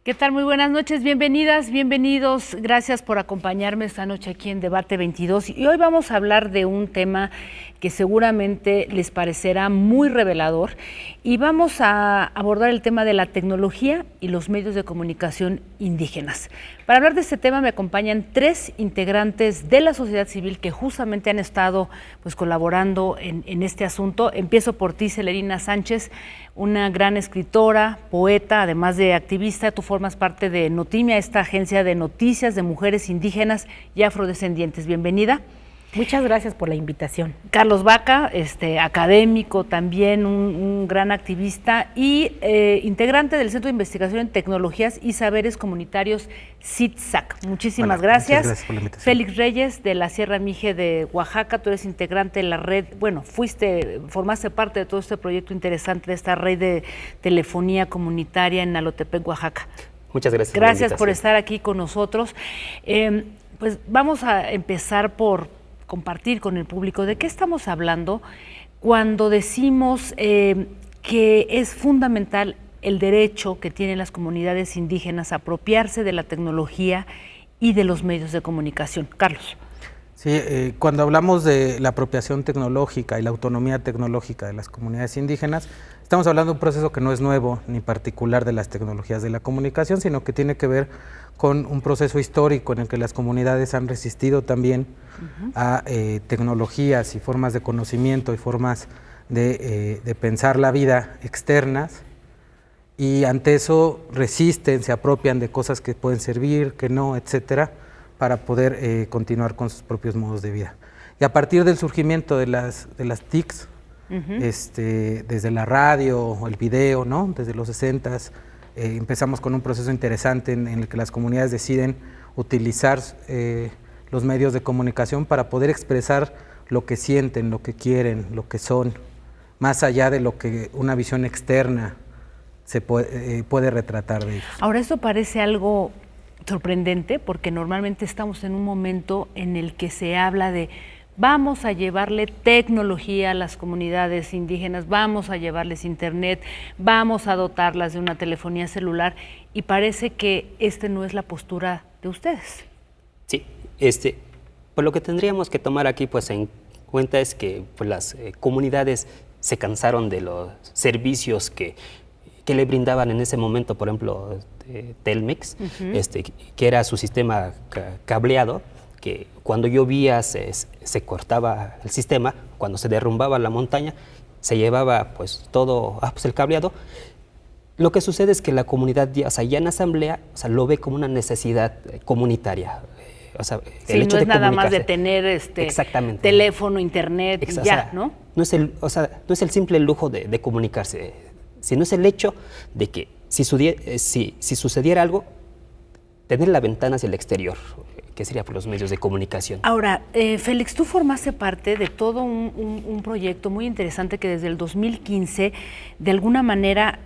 ¿Qué tal? Muy buenas noches, bienvenidas, bienvenidos. Gracias por acompañarme esta noche aquí en Debate 22. Y hoy vamos a hablar de un tema que seguramente les parecerá muy revelador y vamos a abordar el tema de la tecnología y los medios de comunicación indígenas. Para hablar de este tema me acompañan tres integrantes de la sociedad civil que justamente han estado colaborando en este asunto. Empiezo por ti, Celerina Sánchez, una gran escritora, poeta, además de activista. Tú formas parte de Notimia, esta agencia de noticias de mujeres indígenas y afrodescendientes. Bienvenida. Muchas gracias por la invitación. Carlos Vaca, académico también, un gran activista y integrante del Centro de Investigación en Tecnologías y Saberes Comunitarios, CITSAC. Muchísimas gracias. Muchas gracias por la invitación. Félix Reyes, de la Sierra Mije de Oaxaca, tú eres integrante de la red, formaste parte de todo este proyecto interesante de esta red de telefonía comunitaria en Nalotepec, Oaxaca. Muchas gracias. Gracias por estar aquí con nosotros. Pues vamos a empezar por compartir con el público de qué estamos hablando cuando decimos que es fundamental el derecho que tienen las comunidades indígenas a apropiarse de la tecnología y de los medios de comunicación. Carlos. Sí, cuando hablamos de la apropiación tecnológica y la autonomía tecnológica de las comunidades indígenas, estamos hablando de un proceso que no es nuevo ni particular de las tecnologías de la comunicación, sino que tiene que ver con un proceso histórico en el que las comunidades han resistido también a tecnologías y formas de conocimiento y formas de pensar la vida externas, y ante eso resisten, se apropian de cosas que pueden servir, que no, etcétera, para poder continuar con sus propios modos de vida. Y a partir del surgimiento de las TICs, desde la radio o el video, ¿no? Desde los 60s, empezamos con un proceso interesante en el que las comunidades deciden utilizar los medios de comunicación para poder expresar lo que sienten, lo que quieren, lo que son, más allá de lo que una visión externa se puede retratar de ellos. Ahora, esto parece algo sorprendente porque normalmente estamos en un momento en el que se habla de vamos a llevarle tecnología a las comunidades indígenas, vamos a llevarles internet, vamos a dotarlas de una telefonía celular, y parece que no es la postura de ustedes. Sí, pues lo que tendríamos que tomar aquí pues en cuenta es que pues, las comunidades se cansaron de los servicios que le brindaban en ese momento, por ejemplo, Telmex, que era su sistema cableado, que cuando llovía se cortaba el sistema, cuando se derrumbaba la montaña se llevaba pues todo el cableado. Lo que sucede es que la comunidad ya en asamblea lo ve como una necesidad comunitaria. Sí, no es nada más de tener teléfono, internet y ya, ¿no? No es el simple lujo de comunicarse, sino es el hecho de que si sucediera algo, tener la ventana hacia el exterior, que sería por los medios de comunicación. Ahora, Félix, tú formaste parte de todo un proyecto muy interesante que desde el 2015, de alguna manera,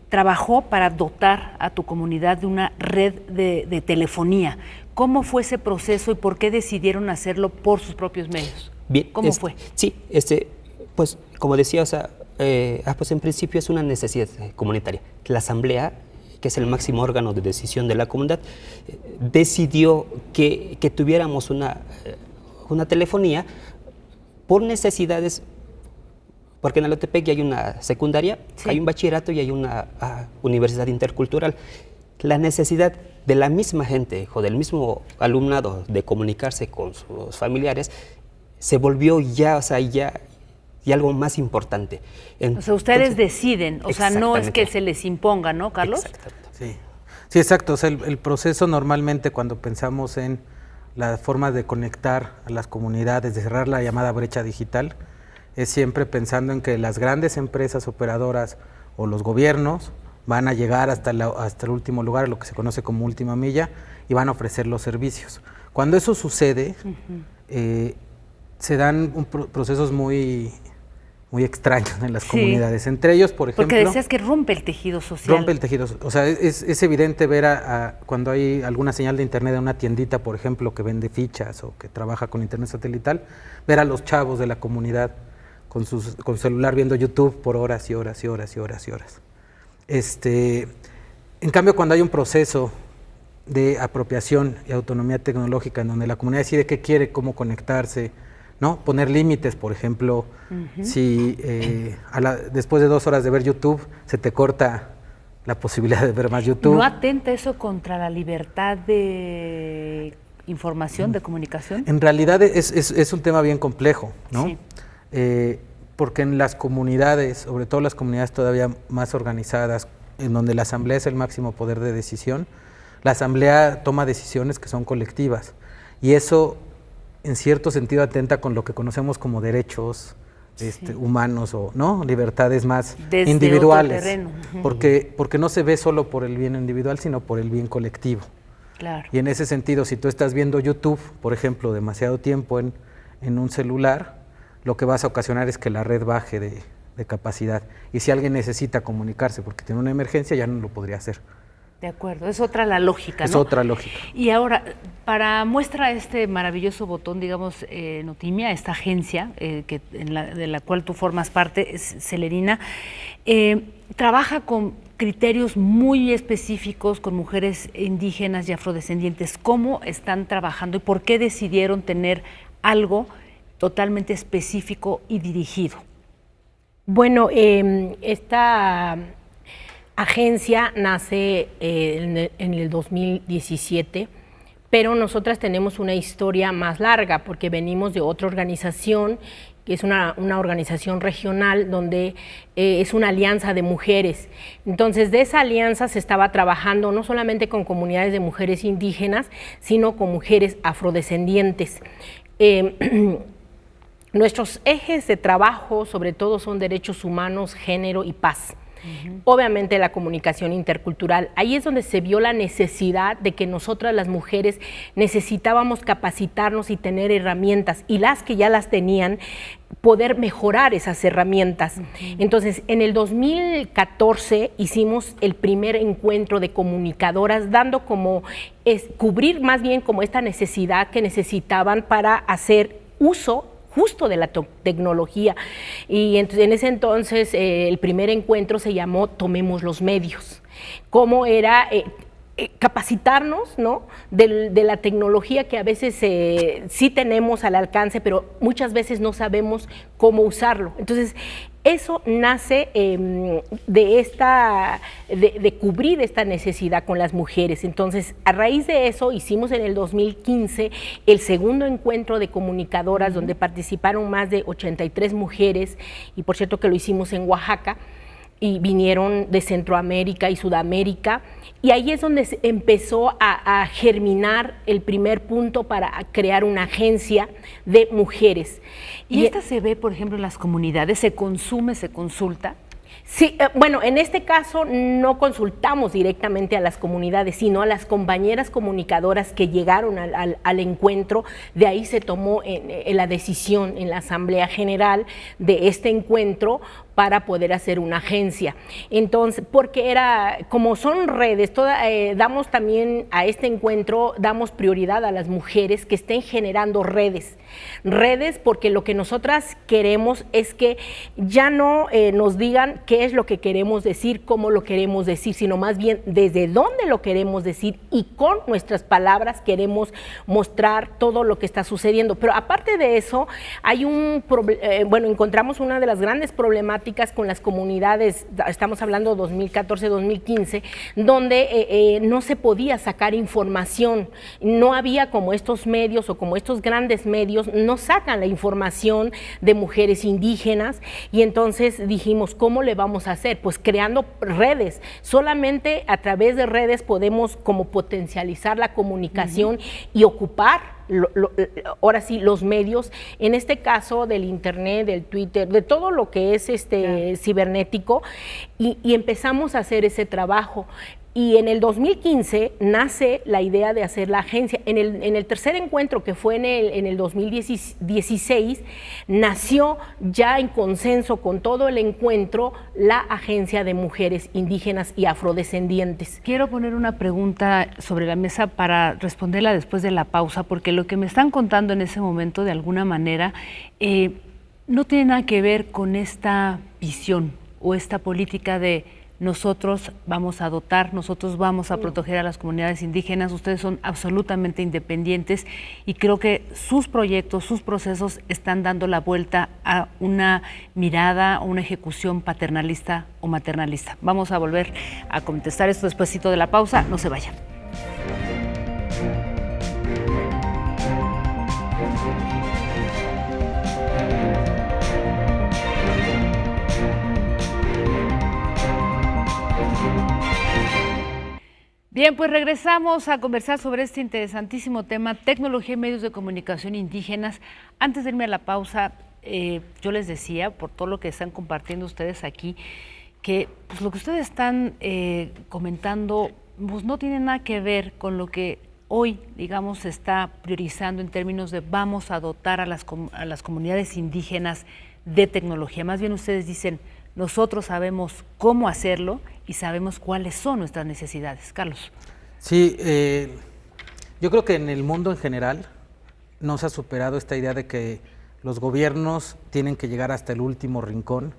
trabajó para dotar a tu comunidad de una red de telefonía. ¿Cómo fue ese proceso y por qué decidieron hacerlo por sus propios medios? Bien, ¿Cómo fue? Sí, pues como decía, pues en principio es una necesidad comunitaria. La asamblea, que es el máximo órgano de decisión de la comunidad, decidió que tuviéramos una telefonía por necesidades, porque en Nalotepec ya hay una secundaria, sí, hay un bachillerato y hay una universidad intercultural. La necesidad de la misma gente o del mismo alumnado de comunicarse con sus familiares se volvió ya algo más importante. Entonces, ustedes deciden, no es que se les imponga, ¿no, Carlos? Exactamente. Sí, exacto. El proceso normalmente cuando pensamos en la forma de conectar a las comunidades, de cerrar la llamada brecha digital, es siempre pensando en que las grandes empresas operadoras o los gobiernos van a llegar hasta el último lugar, lo que se conoce como última milla, y van a ofrecer los servicios. Cuando eso sucede, se dan procesos muy extraños en las comunidades. Entre ellos, por ejemplo... Porque decías que rompe el tejido social. Rompe el tejido. O sea, es evidente ver cuando hay alguna señal de internet de una tiendita, por ejemplo, que vende fichas o que trabaja con internet satelital, ver a los chavos de la comunidad con su celular viendo YouTube por horas y horas y horas y horas y horas. En cambio, cuando hay un proceso de apropiación y autonomía tecnológica en donde la comunidad decide qué quiere, cómo conectarse, ¿no? Poner límites, por ejemplo, si después de 2 horas de ver YouTube se te corta la posibilidad de ver más YouTube. ¿No atenta eso contra la libertad de información, de comunicación? En realidad es un tema bien complejo, ¿no? Sí. Porque en las comunidades, sobre todo las comunidades todavía más organizadas, en donde la asamblea es el máximo poder de decisión, la asamblea toma decisiones que son colectivas y eso en cierto sentido atenta con lo que conocemos como derechos humanos o no libertades más desde individuales, otro terreno. porque no se ve solo por el bien individual, sino por el bien colectivo. Claro. Y en ese sentido, si tú estás viendo YouTube, por ejemplo, demasiado tiempo en un celular, lo que vas a ocasionar es que la red baje de capacidad. Y si alguien necesita comunicarse porque tiene una emergencia, ya no lo podría hacer. De acuerdo, es otra la lógica, ¿no? Es otra lógica. Y ahora, para muestra este maravilloso botón, digamos, Notimia, esta agencia de la cual tú formas parte, Celerina, trabaja con criterios muy específicos con mujeres indígenas y afrodescendientes. ¿Cómo están trabajando y por qué decidieron tener algo totalmente específico y dirigido? Bueno, esta agencia nace en el 2017, pero nosotras tenemos una historia más larga porque venimos de otra organización, que es una organización regional donde es una alianza de mujeres. Entonces, de esa alianza se estaba trabajando no solamente con comunidades de mujeres indígenas, sino con mujeres afrodescendientes. Nuestros ejes de trabajo, sobre todo, son derechos humanos, género y paz. Obviamente la comunicación intercultural, ahí es donde se vio la necesidad de que nosotras las mujeres necesitábamos capacitarnos y tener herramientas, y las que ya las tenían, poder mejorar esas herramientas. Entonces, en el 2014 hicimos el primer encuentro de comunicadoras, dando cubrir más bien como esta necesidad que necesitaban para hacer uso justo de la tecnología. Y en ese entonces el primer encuentro se llamó Tomemos los Medios. Cómo era capacitarnos, ¿no?, de la tecnología que a veces sí tenemos al alcance, pero muchas veces no sabemos cómo usarlo. Entonces, eso nace de cubrir esta necesidad con las mujeres. Entonces, a raíz de eso, hicimos en el 2015 el segundo encuentro de comunicadoras, donde participaron más de 83 mujeres, y por cierto que lo hicimos en Oaxaca, y vinieron de Centroamérica y Sudamérica, y ahí es donde se empezó a germinar el primer punto para crear una agencia de mujeres. ¿Y esta se ve, por ejemplo, en las comunidades? ¿Se consume, se consulta? Sí, bueno, en este caso no consultamos directamente a las comunidades, sino a las compañeras comunicadoras que llegaron al encuentro. De ahí se tomó la decisión en la Asamblea General de este encuentro para poder hacer una agencia. Entonces, porque como son redes, damos también a este encuentro, damos prioridad a las mujeres que estén generando redes, porque lo que nosotras queremos es que ya no nos digan qué es lo que queremos decir, cómo lo queremos decir, sino más bien desde dónde lo queremos decir, y con nuestras palabras queremos mostrar todo lo que está sucediendo. Pero aparte de eso, hay encontramos una de las grandes problemáticas con las comunidades, estamos hablando 2014-2015, donde no se podía sacar información, no había como estos medios o como estos grandes medios, no sacan la información de mujeres indígenas, y entonces dijimos, ¿cómo le vamos a hacer? Pues creando redes. Solamente a través de redes podemos como potencializar la comunicación y ocupar ahora sí los medios, en este caso del internet, del Twitter, de todo lo que es cibernético, y empezamos a hacer ese trabajo. Y en el 2015 nace la idea de hacer la agencia. En el tercer encuentro, que fue en el 2016, nació ya en consenso con todo el encuentro la Agencia de Mujeres Indígenas y Afrodescendientes. Quiero poner una pregunta sobre la mesa para responderla después de la pausa, porque lo que me están contando en ese momento, de alguna manera, no tiene nada que ver con esta visión o esta política de nosotros vamos a dotar, nosotros vamos a proteger a las comunidades indígenas, ustedes son absolutamente independientes y creo que sus proyectos, sus procesos están dando la vuelta a una mirada, a una ejecución paternalista o maternalista. Vamos a volver a contestar esto despuesito de la pausa, no se vayan. Bien, pues regresamos a conversar sobre este interesantísimo tema, tecnología y medios de comunicación indígenas. Antes de irme a la pausa, yo les decía, por todo lo que están compartiendo ustedes aquí, que pues, lo que ustedes están comentando pues, no tiene nada que ver con lo que hoy, digamos, se está priorizando en términos de vamos a dotar a las comunidades indígenas de tecnología. Más bien ustedes dicen, nosotros sabemos cómo hacerlo y sabemos cuáles son nuestras necesidades. Carlos. Sí, yo creo que en el mundo en general no se ha superado esta idea de que los gobiernos tienen que llegar hasta el último rincón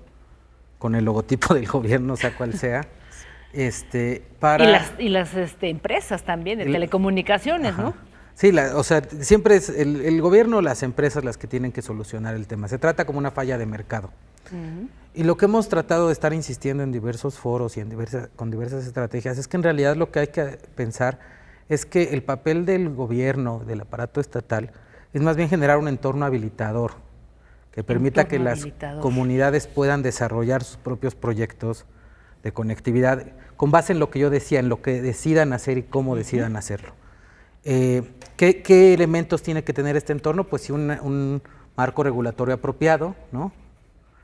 con el logotipo del gobierno, sea cual sea. Y las empresas también de telecomunicaciones, ajá. ¿no? Sí, o sea, siempre es el gobierno o las empresas las que tienen que solucionar el tema. Se trata como una falla de mercado. Y lo que hemos tratado de estar insistiendo en diversos foros y con diversas estrategias es que en realidad lo que hay que pensar es que el papel del gobierno, del aparato estatal, es más bien generar un entorno habilitador que permita que las comunidades puedan desarrollar sus propios proyectos de conectividad con base en lo que yo decía, en lo que decidan hacer y cómo decidan hacerlo. ¿Qué elementos tiene que tener este entorno? Pues sí, un marco regulatorio apropiado, ¿no?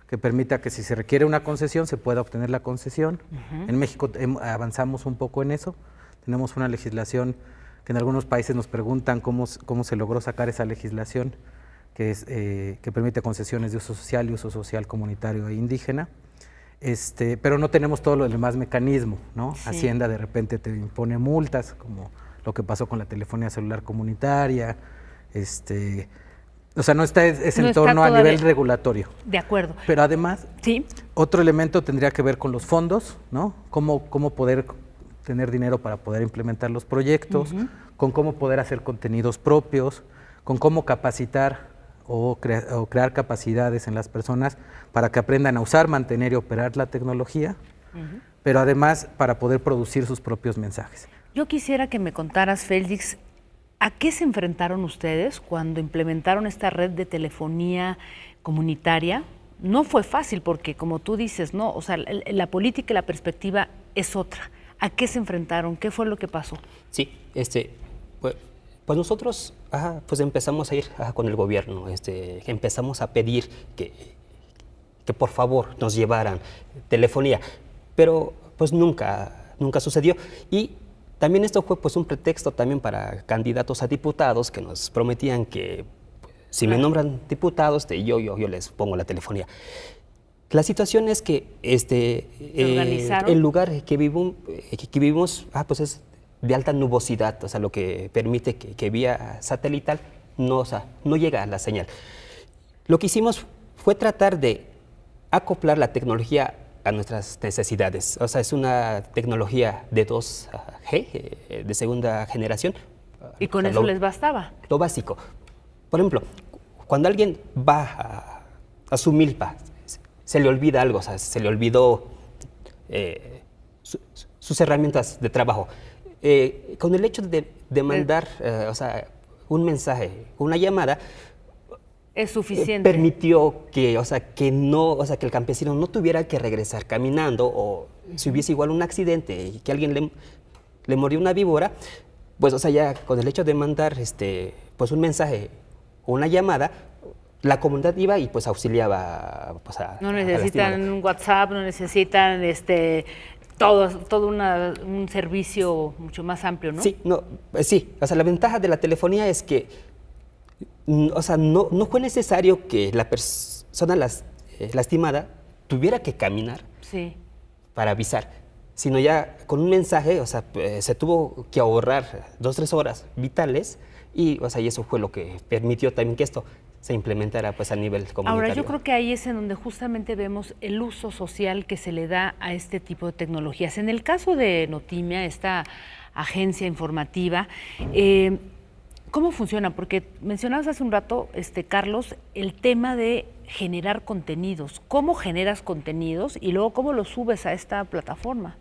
Que permita que si se requiere una concesión se pueda obtener la concesión. En México avanzamos un poco en eso. Tenemos una legislación que en algunos países nos preguntan cómo se logró sacar esa legislación, que permite concesiones de uso social y uso social comunitario e indígena. Pero no tenemos todo lo demás mecanismo, ¿no? Sí. Hacienda de repente te impone multas, como lo que pasó con la telefonía celular comunitaria, o sea, no está ese entorno a nivel regulatorio. De acuerdo. Pero además, sí, otro elemento tendría que ver con los fondos, ¿no? Cómo poder tener dinero para poder implementar los proyectos, con cómo poder hacer contenidos propios, con cómo capacitar o crear capacidades en las personas para que aprendan a usar, mantener y operar la tecnología, pero además para poder producir sus propios mensajes. Yo quisiera que me contaras, Félix, ¿a qué se enfrentaron ustedes cuando implementaron esta red de telefonía comunitaria? No fue fácil porque, como tú dices, no, o sea, la política y la perspectiva es otra. ¿A qué se enfrentaron? ¿Qué fue lo que pasó? Sí, pues nosotros pues empezamos a ir con el gobierno, empezamos a pedir que por favor nos llevaran telefonía, pero pues nunca sucedió. Y también esto fue pues un pretexto también para candidatos a diputados que nos prometían que si me nombran diputados, yo les pongo la telefonía. La situación es que el lugar que vivimos pues es de alta nubosidad, o sea, lo que permite que vía satelital no llega a la señal. Lo que hicimos fue tratar de acoplar la tecnología a nuestras necesidades. O sea, es una tecnología de 2G, de segunda generación. ¿Y con eso les bastaba? Lo básico. Por ejemplo, cuando alguien va a su milpa, se le olvida algo, o sea, se le olvidó sus herramientas de trabajo. Con el hecho de mandar un mensaje, una llamada, es suficiente. Permitió que el campesino no tuviera que regresar caminando, o si hubiese igual un accidente y que alguien le mordió una víbora, pues o sea, ya con el hecho de mandar pues un mensaje o una llamada, la comunidad iba y pues auxiliaba pues, no necesitan un WhatsApp, no necesitan todo un servicio mucho más amplio, ¿no? Sí, o sea, la ventaja de la telefonía es que o sea, no fue necesario que la persona lastimada tuviera que caminar para avisar, sino ya con un mensaje, o sea, se tuvo que ahorrar 2-3 horas vitales y, o sea, y eso fue lo que permitió también que esto se implementara pues a nivel comunitario. Ahora, yo creo que ahí es en donde justamente vemos el uso social que se le da a este tipo de tecnologías. En el caso de Notimia, esta agencia informativa, ¿cómo funciona? Porque mencionabas hace un rato, Carlos, el tema de generar contenidos. ¿Cómo generas contenidos y luego cómo los subes a esta plataforma?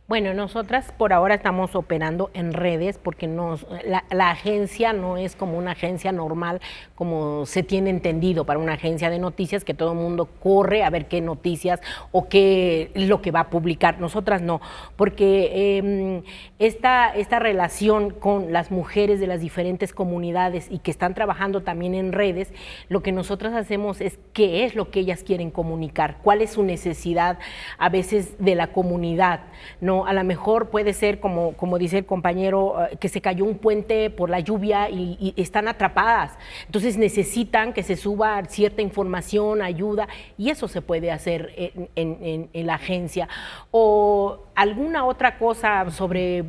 Bueno, nosotras por ahora estamos operando en redes porque la agencia no es como una agencia normal como se tiene entendido para una agencia de noticias, que todo el mundo corre a ver qué noticias o qué es lo que va a publicar. Nosotras no, porque esta relación con las mujeres de las diferentes comunidades y que están trabajando también en redes, lo que nosotras hacemos es qué es lo que ellas quieren comunicar, cuál es su necesidad a veces de la comunidad, ¿no? A lo mejor puede ser, como dice el compañero, que se cayó un puente por la lluvia y están atrapadas. Entonces necesitan que se suba cierta información, ayuda, y eso se puede hacer en la agencia. O alguna otra cosa sobre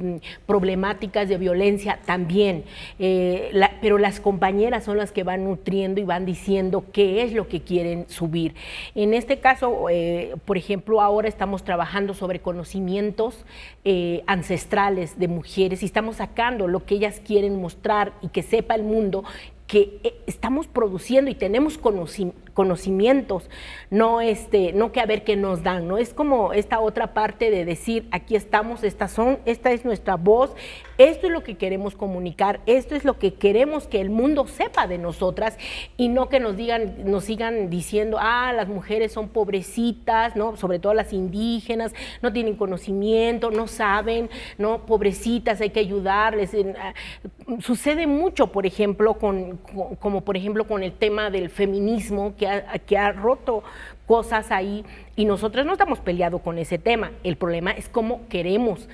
problemáticas de violencia también. Pero las compañeras son las que van nutriendo y van diciendo qué es lo que quieren subir. En este caso, por ejemplo, ahora estamos trabajando sobre conocimientos ancestrales de mujeres y estamos sacando lo que ellas quieren mostrar y que sepa el mundo que estamos produciendo y tenemos conocimientos, no que a ver qué nos dan, no es como esta otra parte de decir aquí estamos, esta es nuestra voz, esto es lo que queremos comunicar, esto es lo que queremos que el mundo sepa de nosotras y no que nos sigan diciendo, las mujeres son pobrecitas, ¿no? Sobre todo las indígenas, no tienen conocimiento, no saben, ¿no? Pobrecitas, hay que ayudarles. Sucede mucho, por ejemplo, como por ejemplo con el tema del feminismo que ha roto cosas ahí y nosotros no estamos peleados con ese tema. El problema es cómo queremos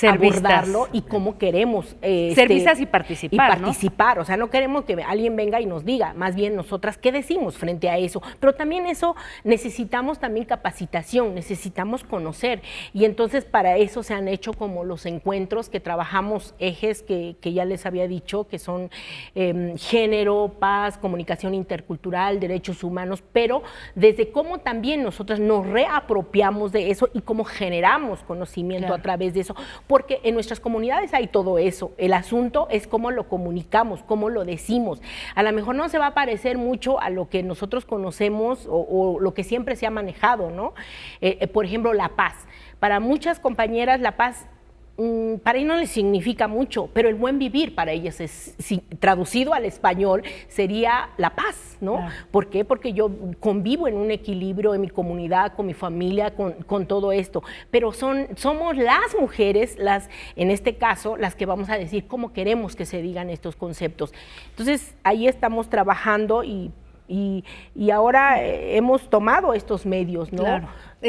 abordarlo y cómo queremos ser vistas y participar, ¿no? O sea, no queremos que alguien venga y nos diga, más bien nosotras qué decimos frente a eso. Pero también eso necesitamos también capacitación, necesitamos conocer y entonces para eso se han hecho como los encuentros que trabajamos ejes que ya les había dicho, que son género, paz, comunicación intercultural, derechos humanos, pero desde cómo también nosotros nos reapropiamos de eso y cómo generamos conocimiento a través de eso, porque en nuestras comunidades hay todo eso. El asunto es cómo lo comunicamos, cómo lo decimos. A lo mejor no se va a parecer mucho a lo que nosotros conocemos o lo que siempre se ha manejado, ¿no? Por ejemplo, la paz. Para muchas compañeras la paz para ellos no les significa mucho, pero el buen vivir para ellas traducido al español sería la paz, ¿no? Claro. ¿Por qué? Porque yo convivo en un equilibrio en mi comunidad, con mi familia, con todo esto, pero somos las mujeres, en este caso, las que vamos a decir cómo queremos que se digan estos conceptos. Entonces, ahí estamos trabajando y ahora hemos tomado estos medios, ¿no? Claro.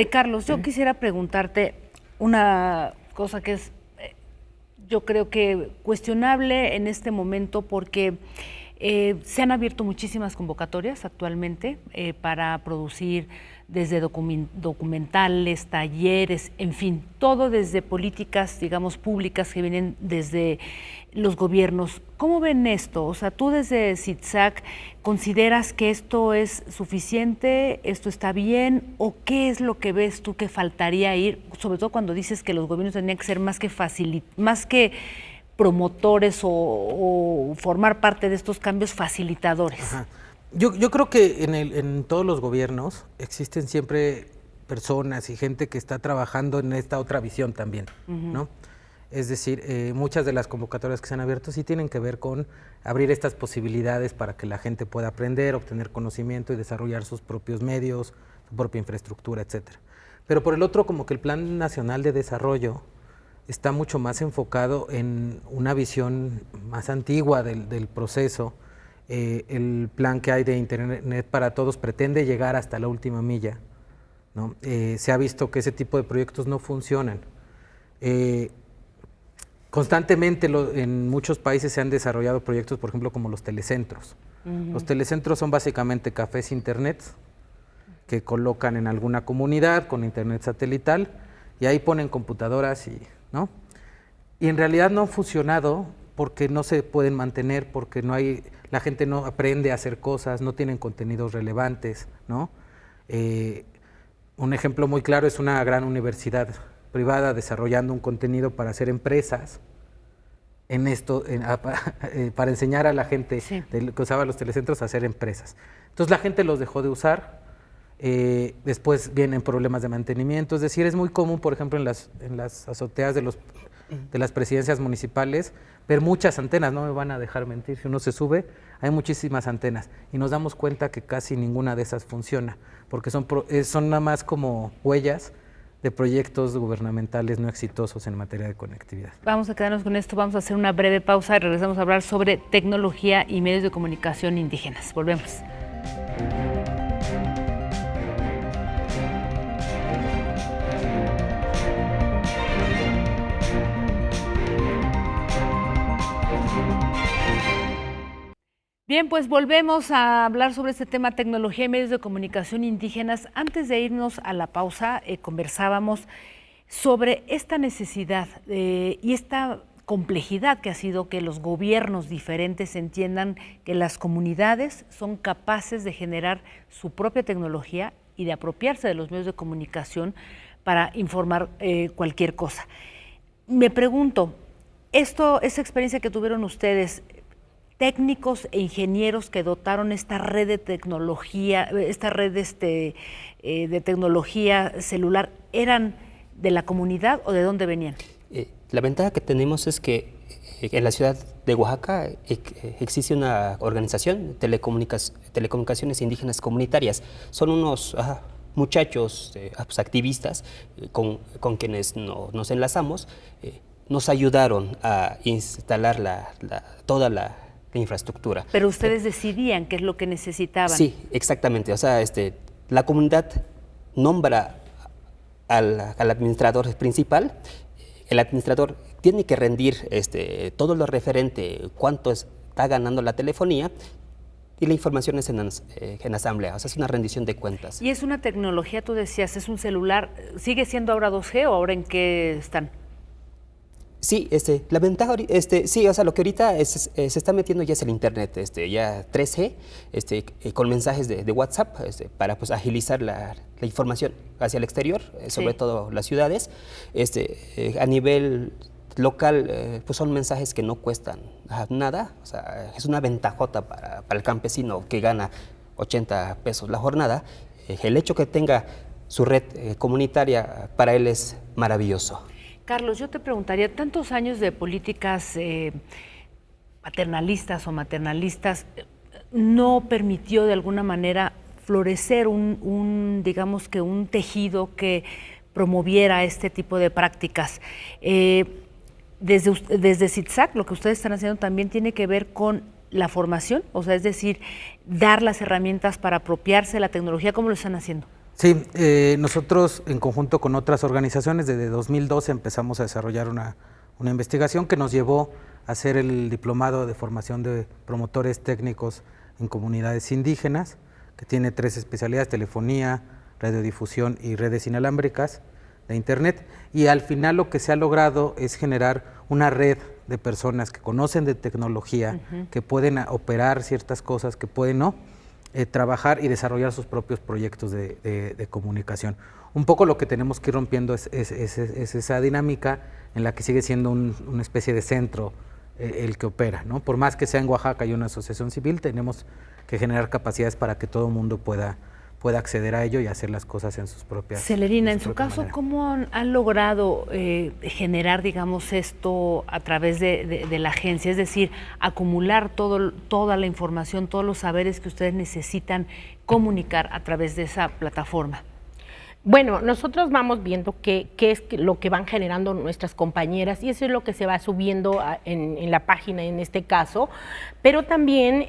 Carlos, yo quisiera preguntarte una cosa que es, yo creo que cuestionable en este momento porque se han abierto muchísimas convocatorias actualmente para producir desde documentales, talleres, en fin, todo desde políticas, digamos, públicas que vienen desde los gobiernos. ¿Cómo ven esto? O sea, tú desde CITSAC, ¿consideras que esto es suficiente, esto está bien, o qué es lo que ves tú que faltaría ir, sobre todo cuando dices que los gobiernos tendrían que ser más que promotores o formar parte de estos cambios facilitadores? Ajá. Yo creo que en todos los gobiernos existen siempre personas y gente que está trabajando en esta otra visión también, ¿no? Es decir, muchas de las convocatorias que se han abierto sí tienen que ver con abrir estas posibilidades para que la gente pueda aprender, obtener conocimiento y desarrollar sus propios medios, su propia infraestructura, etcétera. Pero por el otro, como que el Plan Nacional de Desarrollo está mucho más enfocado en una visión más antigua del proceso. El plan que hay de Internet para Todos pretende llegar hasta la última milla, ¿no? Se ha visto que ese tipo de proyectos no funcionan. Constantemente en muchos países se han desarrollado proyectos, por ejemplo, como los telecentros. Los telecentros son básicamente cafés internet que colocan en alguna comunidad con internet satelital y ahí ponen computadoras, ¿no? Y en realidad no han funcionado porque no se pueden mantener, porque no hay la gente no aprende a hacer cosas, no tienen contenidos relevantes, ¿no? Un ejemplo muy claro es una gran universidad privada desarrollando un contenido para hacer empresas en esto, para enseñar a la gente Sí. que usaba los telecentros a hacer empresas. Entonces la gente los dejó de usar, después vienen problemas de mantenimiento, es decir, es muy común, por ejemplo, en las azoteas de las presidencias municipales, ver muchas antenas, no me van a dejar mentir, si uno se sube, hay muchísimas antenas, y nos damos cuenta que casi ninguna de esas funciona, porque son nada más como huellas de proyectos gubernamentales no exitosos en materia de conectividad. Vamos a quedarnos con esto, vamos a hacer una breve pausa y regresamos a hablar sobre tecnología y medios de comunicación indígenas. Volvemos. Bien, pues volvemos a hablar sobre este tema, tecnología y medios de comunicación indígenas. Antes de irnos a la pausa, conversábamos sobre esta necesidad y esta complejidad que ha sido que los gobiernos diferentes entiendan que las comunidades son capaces de generar su propia tecnología y de apropiarse de los medios de comunicación para informar cualquier cosa. Me pregunto, esa experiencia que tuvieron ustedes, técnicos e ingenieros que dotaron esta red de tecnología, esta red de tecnología celular, ¿eran de la comunidad o de dónde venían? La ventaja que tenemos es que en la ciudad de Oaxaca existe una organización, Telecomunicaciones Indígenas Comunitarias. Son unos muchachos pues, activistas con quienes nos enlazamos, nos ayudaron a instalar toda la infraestructura. Pero ustedes decidían qué es lo que necesitaban. Sí, exactamente. O sea, la comunidad nombra al administrador principal. El administrador tiene que rendir todo lo referente, cuánto está ganando la telefonía, y la información es en asamblea. O sea, es una rendición de cuentas. Y es una tecnología, tú decías, es un celular. ¿Sigue siendo ahora 2G o ahora en qué están? Sí, la ventaja, sí, o sea, lo que ahorita se está metiendo ya es el internet, ya 3G, con mensajes de WhatsApp, para pues agilizar la información hacia el exterior, sobre todo las ciudades. A nivel local, pues son mensajes que no cuestan nada, o sea, es una ventajota para el campesino que gana 80 pesos la jornada. El hecho que tenga su red comunitaria para él es maravilloso. Carlos, yo te preguntaría, tantos años de políticas paternalistas o maternalistas, ¿no permitió de alguna manera florecer digamos que un tejido que promoviera este tipo de prácticas? Desde CITSAC, lo que ustedes están haciendo también tiene que ver con la formación, o sea, es decir, dar las herramientas para apropiarse de la tecnología. ¿Cómo lo están haciendo? Sí, nosotros en conjunto con otras organizaciones desde 2012 empezamos a desarrollar una investigación que nos llevó a hacer el diplomado de formación de promotores técnicos en comunidades indígenas, que tiene 3 especialidades: telefonía, radiodifusión y redes inalámbricas de internet, y al final lo que se ha logrado es generar una red de personas que conocen de tecnología, que pueden operar ciertas cosas, que pueden trabajar y desarrollar sus propios proyectos de comunicación. Un poco lo que tenemos que ir rompiendo es esa dinámica en la que sigue siendo una especie de centro el que opera, ¿no? Por más que sea en Oaxaca y una asociación civil, tenemos que generar capacidades para que todo el mundo pueda acceder a ello y hacer las cosas en sus propias. Celerina, en su caso, manera. ¿cómo han logrado generar, digamos, esto a través de la agencia? Es decir, acumular toda la información, todos los saberes que ustedes necesitan comunicar a través de esa plataforma. Bueno, nosotros vamos viendo qué es lo que van generando nuestras compañeras, y eso es lo que se va subiendo en la página en este caso, pero también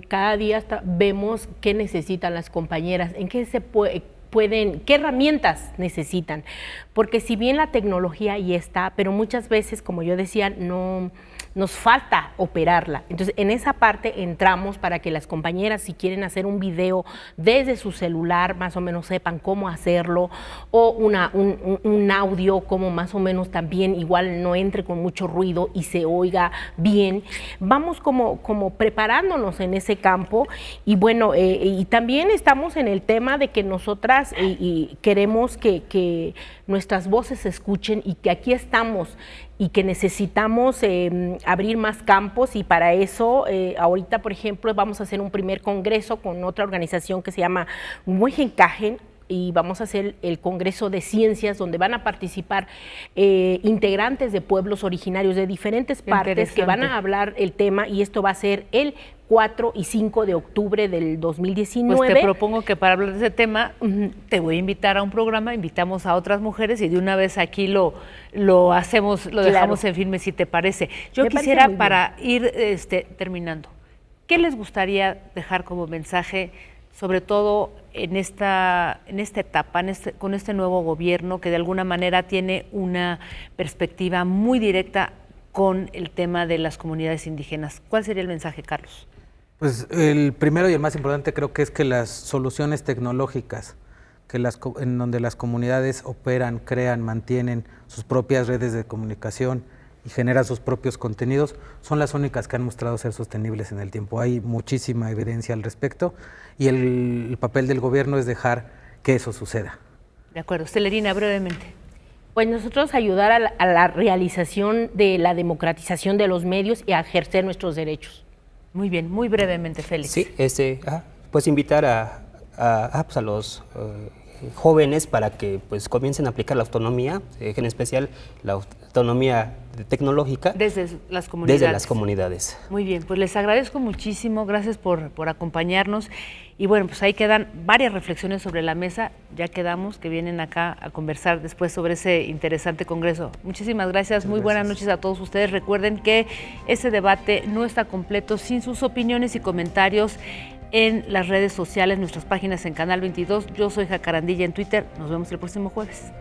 cada día vemos qué necesitan las compañeras, en qué qué herramientas necesitan, porque si bien la tecnología ahí está, pero muchas veces, como yo decía, no nos falta operarla. Entonces, en esa parte entramos para que las compañeras, si quieren hacer un video desde su celular, más o menos sepan cómo hacerlo, o un audio, como más o menos también igual no entre con mucho ruido y se oiga bien. Vamos como preparándonos en ese campo, y bueno, y también estamos en el tema de que nosotras y queremos que nuestras voces se escuchen, y que aquí estamos y que necesitamos abrir más campos, y para eso ahorita, por ejemplo, vamos a hacer un primer congreso con otra organización que se llama Muejencajen, y vamos a hacer el Congreso de Ciencias, donde van a participar integrantes de pueblos originarios de diferentes partes que van a hablar el tema, y esto va a ser el 4 y 5 de octubre del 2019. Pues te propongo que para hablar de ese tema te voy a invitar a un programa, invitamos a otras mujeres y de una vez aquí lo hacemos, lo dejamos en firme, si te parece. Yo quisiera, para ir terminando, ¿qué les gustaría dejar como mensaje, sobre todo en esta etapa, con este nuevo gobierno que de alguna manera tiene una perspectiva muy directa con el tema de las comunidades indígenas? ¿Cuál sería el mensaje, Carlos? Pues el primero y el más importante creo que es que las soluciones tecnológicas en donde las comunidades operan, crean, mantienen sus propias redes de comunicación y generan sus propios contenidos, son las únicas que han mostrado ser sostenibles en el tiempo. Hay muchísima evidencia al respecto, y el papel del gobierno es dejar que eso suceda. De acuerdo. Celerina, brevemente. Pues nosotros ayudar a la realización de la democratización de los medios y a ejercer nuestros derechos. Muy bien, muy brevemente, Félix. Sí, pues invitar a los jóvenes para que pues comiencen a aplicar la autonomía, en especial la autonomía tecnológica. Desde las comunidades. Desde las comunidades. Muy bien, pues les agradezco muchísimo, gracias por acompañarnos. Y bueno, pues ahí quedan varias reflexiones sobre la mesa, ya quedamos que vienen acá a conversar después sobre ese interesante congreso. Muchísimas gracias, muy buenas noches a todos ustedes. Recuerden que ese debate no está completo sin sus opiniones y comentarios en las redes sociales, nuestras páginas en Canal 22. Yo soy Jacarandilla en Twitter, nos vemos el próximo jueves.